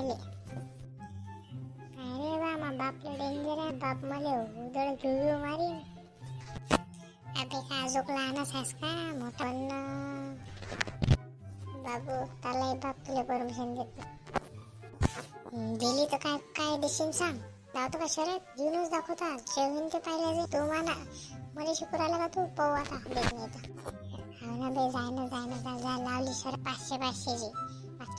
राहिले. अरे बा मा बापले डेंजर आहे. बाप मला उदळ घेऊ मारीन. अबे का अजूक लहानच आहेस का? मोठा बाबू त्यालाही बाप तुला परमिशन देतो. दिली तर काय काय देशील सांग. लावतो का शर्यत? जीवनच दाखवता. जेवण ते पाहिलं जे तू माना मला शिकू राहिला का तू? पाहू आता देत नाही तर. हो ना बे, जाय जा लावली शर्यत 500ची.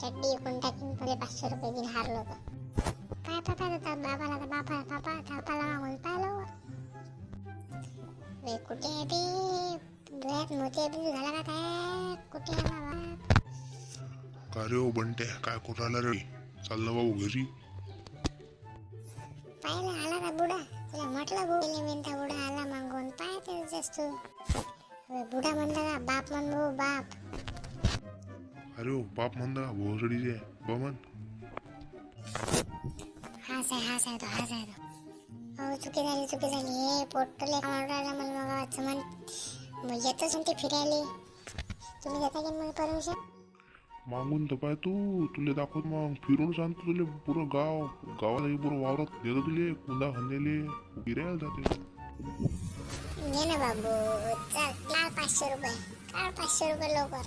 चड्डी एकूण टाकीन पहिले 500 रुपये दिन हारलो तर. काय पापा देतात बाबाला तर बापाला मागून पाहिलं. वे कुठे आहे बे? डोळ्यात मोती बिंदू झाला का काय? कुठे आहे बाबा? का रे ओ बंटे, काय कुठं आला रे? चाल ना भाऊ घरी. पाहिलं आला का बुडा? तुला म्हटलं बुडले मिनटा बुडा आला मागून. पाय ते जास्त बुडा म्हणला का बाप म्हण भाऊ बाप. अरे ओ बाप म्हणता भोसडीचे बमन. हाच आहे तो. हो चुकी झाली. हे पोटले कामाला मला मग वाटतं म्हण येतच ते फिरायले. तुम्ही देता की मला परमिशन? मागून तर पाय तुले दाखवत मग फिरून सांगतो तुले पुरं गावात पुरं वावरात देतो तुले कुंदा खांदेले फिरायला जाते. ये ना बाबू चल काढ 500 रुपये. काढ 500 रुपये लवकर.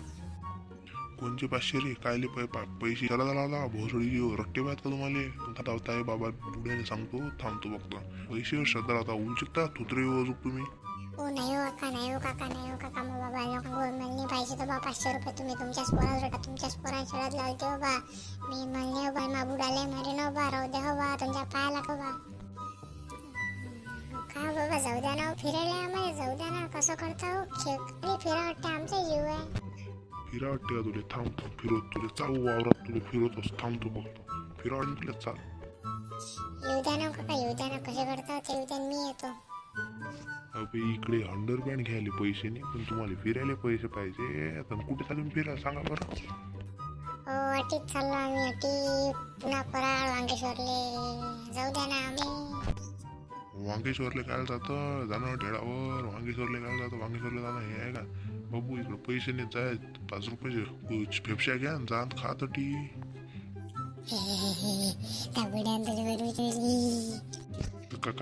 कोणचे 500 रे? कायले पैसे चला झाला भोसडीची रट्टे पाहत का तुम्हाला? धावताय बाबा बुड्याने सांगतो थांबतो बघतो. पैसे श्रद्धा राहता होऊ शकता थुत्रे अजून तुम्ही. ओ नाही हो काका मग बाबा लोक नाही पाहिजे तर बा 500 रुपये तुम्ही तुमच्याच पोराला भेटा. तुमच्याच पोरा शाळेत लावते हो बा. मी म्हणले हो बा मा बुडाले मारे न बा राहू द्या हो बा तुमच्या पायाला हो बा. का बाबा जाऊ द्या ना फिरायला आम्हाला जाऊ द्या ना. कसं करता हो फिरा वाटते आमचा जीव आहे. फिरा वाटते का तुले? थांबतो फिरवत तुले चालू वावरात तुले फिरवत थांबतो बघतो. फिरा वाटते तुला चाल. येऊ द्या ना काका येऊ द्या ना. कसे करता ते येऊ द्या मी येतो. अबे इकडे अंडरपॅन्ट घ्यायला पैसे नाही पण तुम्हाला फिरायला पैसे पाहिजे. आता कुठे चालून फिरायला सांगा बरं. हो अटीत चाललो आम्ही. अटी पुन्हा कराड वांगेश्वरले जाऊ द्या ना आम्ही. वांगेश्वरले काय जातं? जाणं ढेळावर. वांगेश्वरले काय जातं? वांगेश्वरला जाणं हे आहे का बाबू? इकडे पैसे नाही जाय 5 रुपयाचे फेफशा घ्या जा खा तटी. काय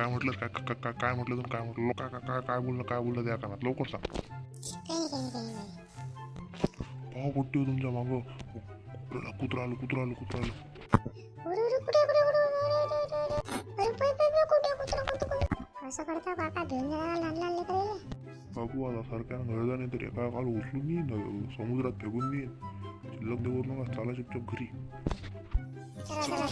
म्हटलं? काय म्हटलं तुम्ही? काय म्हटलं? काय बोललं त्या कानात? लवकर सांग. पाव पोट्टी तुमच्या मागं कुत्रा आलं. कसं करता काका? घेऊन जायला लहान करायला. बाबू आता सरकारनं घरदा नाही तर एका काल उचलून येईन समुद्रात फेकून देईन. शिल्लक देऊ नका. चाला चुपचाप घरी. चला